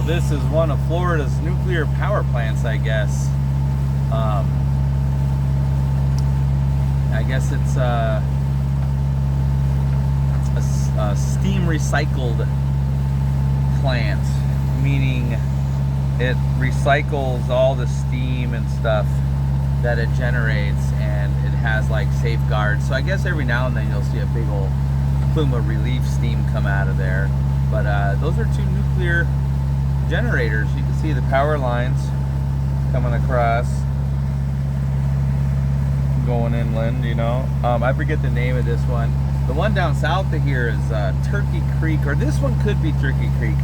this is one of Florida's nuclear power plants, I guess. I guess it's a steam recycled plant, meaning it recycles all the steam and stuff that it generates, and it has like safeguards. So I guess every now and then you'll see a big old plume of relief steam come out of there. But those are two nuclear generators. You can see the power lines coming across, going inland, you know. I forget the name of this one. The one down south of here is Turkey Creek, or this one could be Turkey Creek.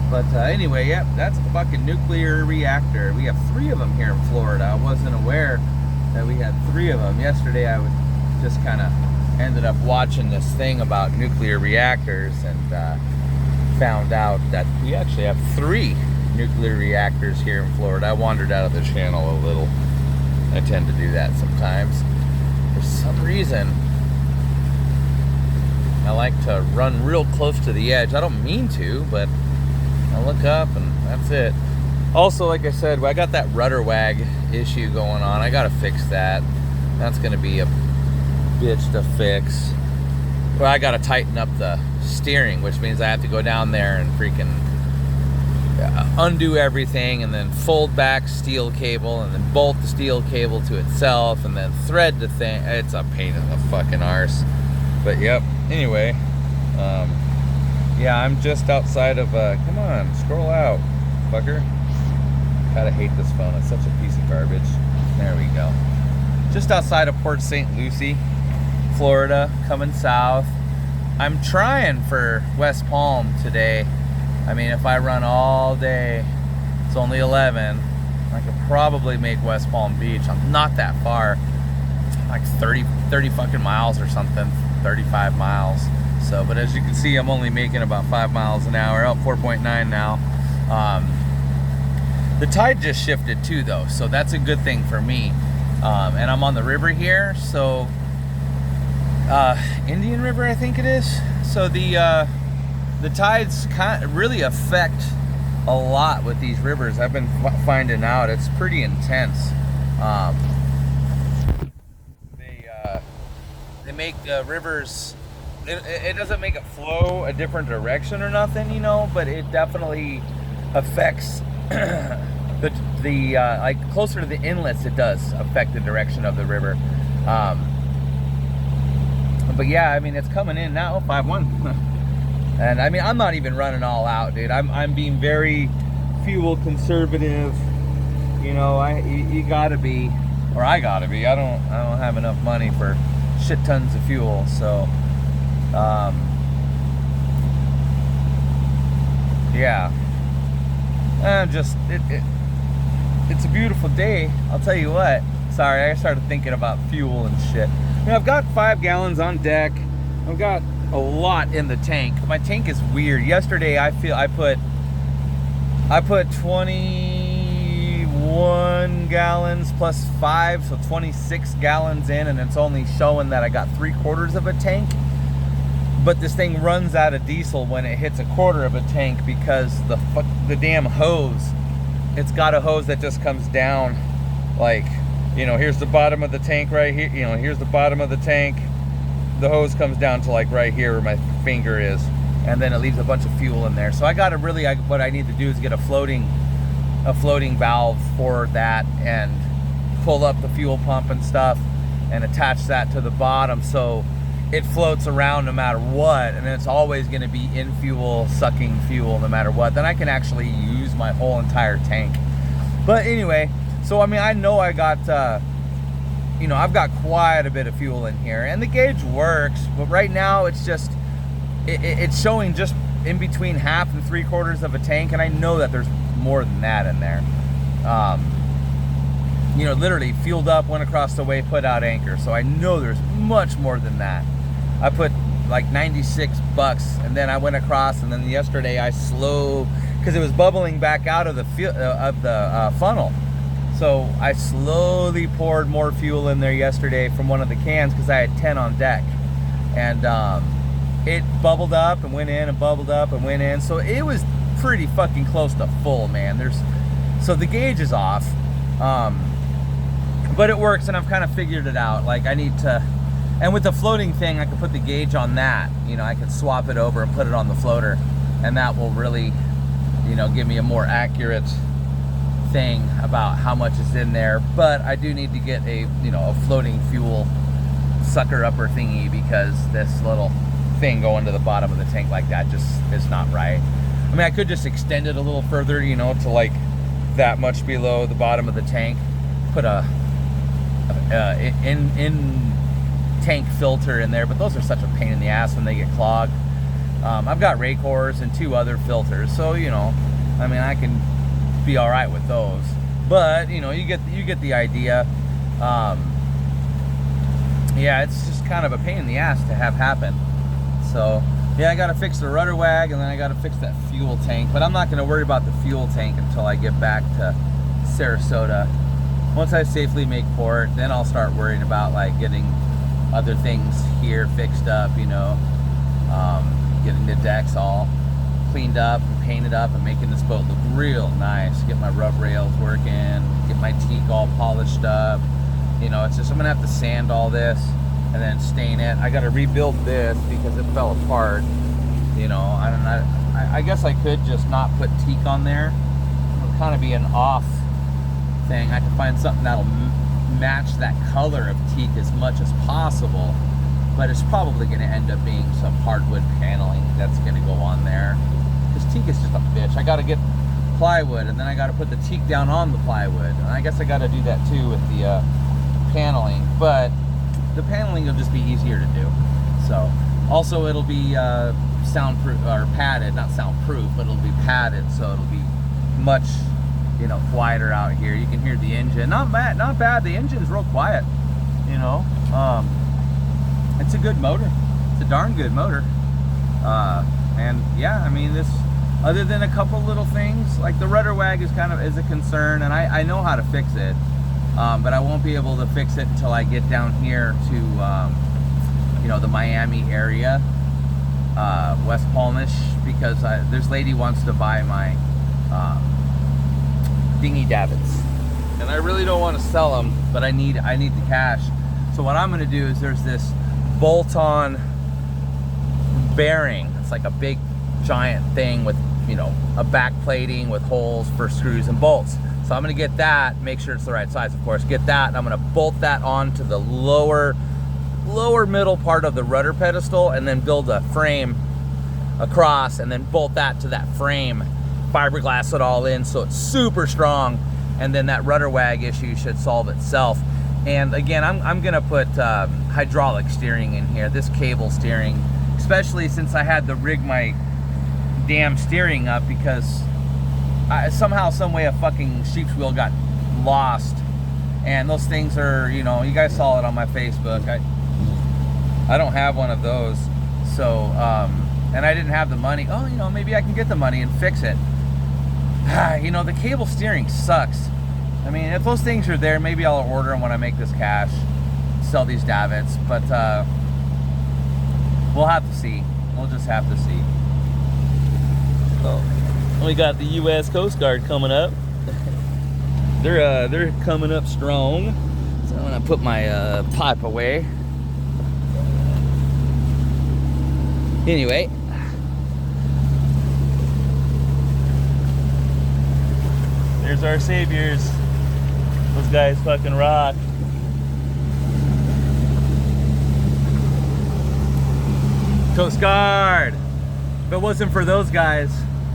But anyway, yep, that's a fucking nuclear reactor. We have 3 of them here in Florida. I wasn't aware that we had 3 of them. Yesterday I was just kind of ended up watching this thing about nuclear reactors, and found out that we actually have 3 nuclear reactors here in Florida. I wandered out of the channel a little. I tend to do that sometimes. For some reason, I like to run real close to the edge. I don't mean to, but I look up and that's it. Also, like I said, I got that rudder wag issue going on. I gotta fix that. That's gonna be a bitch to fix. Well, I gotta tighten up the steering, which means I have to go down there and freaking undo everything, and then fold back steel cable, and then bolt the steel cable to itself, and then thread the thing. It's a pain in the fucking arse. But yep, anyway, yeah, I'm just outside of come on, scroll out, fucker. Gotta hate this phone. It's such a piece of garbage. There we go. Just outside of Port St. Lucie, Florida, coming south. I'm trying for West Palm today. I mean, if I run all day, it's only 11, I could probably make West Palm Beach. I'm not that far, like 30 fucking miles or something, 35 miles. So, but as you can see, I'm only making about 5 miles an hour, up 4.9 now. The tide just shifted too, though, so that's a good thing for me. And I'm on the river here, so Indian River, I think it is. So the tides really affect a lot with these rivers. I've been finding out it's pretty intense. They make the rivers. It doesn't make it flow a different direction or nothing, you know, but it definitely affects the like closer to the inlets. It does affect the direction of the river. But yeah, I mean, it's coming in now, 5-1. And I mean, I'm not even running all out, dude. I'm being very fuel conservative. You know, you gotta be, or I gotta be. I don't have enough money for shit tons of fuel, so yeah. It's a beautiful day. I'll tell you what. Sorry, I started thinking about fuel and shit. You know, I've got 5 gallons on deck. I've got a lot in the tank. My tank is weird. Yesterday I put 21 gallons plus 5, so 26 gallons in, and it's only showing that I got 3/4 of a tank. But this thing runs out of diesel when it hits 1/4 of a tank, because the damn hose, it's got a hose that just comes down, like, you know, here's the bottom of the tank right here, you know, here's the bottom of the tank. The hose comes down to like right here where my finger is, and then it leaves a bunch of fuel in there. So I gotta really, what I need to do is get a floating valve for that, and pull up the fuel pump and stuff, and attach that to the bottom so it floats around no matter what, and it's always going to be in fuel, sucking fuel no matter what. Then I can actually use my whole entire tank. But anyway, so I mean, I know I got you know, I've got quite a bit of fuel in here, and the gauge works, but right now it's just it's showing just in between 1/2 and 3/4 of a tank, and I know that there's more than that in there. You know, literally fueled up, went across the way, put out anchor. So I know there's much more than that. I put like $96, and then I went across, and then yesterday I because it was bubbling back out of the funnel. So I slowly poured more fuel in there yesterday from one of the cans, because I had 10 on deck, and it bubbled up and went in, and bubbled up and went in. So it was pretty fucking close to full, man. So the gauge is off, but it works, and I've kind of figured it out. Like, I need to, and with the floating thing, I can put the gauge on that. You know, I can swap it over and put it on the floater, and that will really, you know, give me a more accurate thing about how much is in there. But I do need to get a, you know, a floating fuel sucker upper thingy, because this little thing going to the bottom of the tank like that just is not right. I mean, I could just extend it a little further, you know, to like that much below the bottom of the tank, put a in tank filter in there, but those are such a pain in the ass when they get clogged. I've got Raycors and 2 other filters, so, you know, I mean, I can be all right with those. But, you know, you get the idea. Yeah, it's just kind of a pain in the ass to have happen. So yeah, I gotta fix the rudder wag, and then I gotta fix that fuel tank. But I'm not gonna worry about the fuel tank until I get back to Sarasota. Once I safely make port, then I'll start worrying about like getting other things here fixed up, you know, getting the decks all cleaned up and painted up and making this boat look real nice. Get my rub rails working, get my teak all polished up. You know, it's just, I'm gonna have to sand all this and then stain it. I gotta rebuild this because it fell apart. You know, I guess I could just not put teak on there. It'll kind of be an off thing. I can find something that'll match that color of teak as much as possible, but it's probably gonna end up being some hardwood paneling that's gonna go on there, because teak is just a bitch. I gotta get plywood, and then I gotta put the teak down on the plywood, and I guess I gotta do that too with the paneling, but the paneling will just be easier to do. So also it'll be soundproof, or padded, not soundproof, but it'll be padded, so it'll be much, you know, quieter out here. You can hear the engine. Not bad. The engine's real quiet, you know. It's a good motor. It's a darn good motor. And yeah, I mean, this, other than a couple little things, like the rudder wag is a concern, and I know how to fix it. But I won't be able to fix it until I get down here to, you know, the Miami area, West Palmish, because this lady wants to buy my dinghy davits, and I really don't want to sell them, but I need the cash. So what I'm going to do is, there's this bolt-on bearing. It's like a big giant thing with, you know, a back plating with holes for screws and bolts. So I'm gonna get that, make sure it's the right size, of course, get that, and I'm gonna bolt that onto the lower middle part of the rudder pedestal, and then build a frame across, and then bolt that to that frame, fiberglass it all in so it's super strong, and then that rudder wag issue should solve itself. And again, I'm gonna put hydraulic steering in here, this cable steering, especially since I had to rig my damn steering up, because somehow, some way, a fucking sheep's wheel got lost, and those things are, you know, you guys saw it on my Facebook. I don't have one of those, so and I didn't have the money. Oh, you know, maybe I can get the money and fix it. You know, the cable steering sucks. I mean, if those things are there, maybe I'll order them when I make this cash, sell these davits, but we'll have to see. We'll just have to see. Oh. We got the U.S. Coast Guard coming up. They're coming up strong. So I'm gonna put my pipe away. Anyway, there's our saviors. Those guys fucking rock. Coast Guard. If it wasn't for those guys,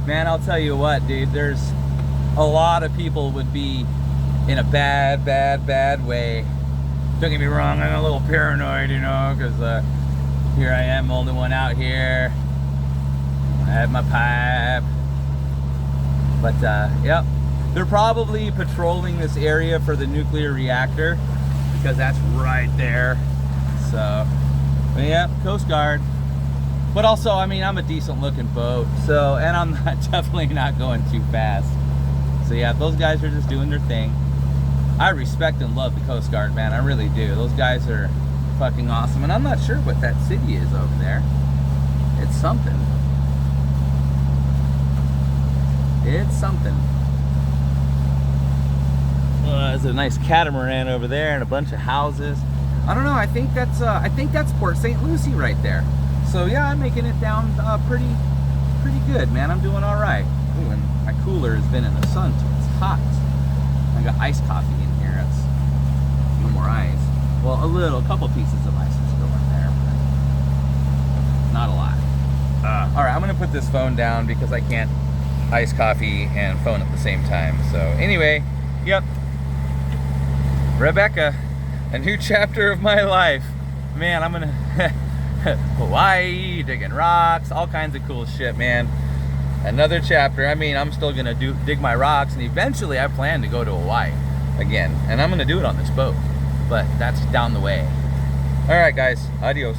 man, I'll tell you what, dude, there's a lot of people would be in a bad way. Don't get me wrong, I'm a little paranoid, you know, because here I am, only one out here. I have my pipe. But, yep, they're probably patrolling this area for the nuclear reactor, because that's right there. So, but yeah, Coast Guard. But also, I mean, I'm a decent looking boat, so, and I'm definitely not going too fast. So yeah, those guys are just doing their thing. I respect and love the Coast Guard, man, I really do. Those guys are fucking awesome, and I'm not sure what that city is over there. It's something. It's something. There's a nice catamaran over there and a bunch of houses. I don't know. I think that's Port St. Lucie right there. So yeah, I'm making it down pretty good, man. I'm doing all right. Ooh, and my cooler has been in the sun too. It's hot. I got iced coffee in here. That's no more ice. Well, a couple pieces of ice is still in there, but not a lot. All right, I'm gonna put this phone down because I can't ice coffee and phone at the same time. So anyway, yep. Rebecca, a new chapter of my life. Man, I'm gonna Hawaii, digging rocks, all kinds of cool shit, man. Another chapter. I mean, I'm still gonna dig my rocks, and eventually I plan to go to Hawaii again, and I'm gonna do it on this boat, but that's down the way. All right, guys, adios.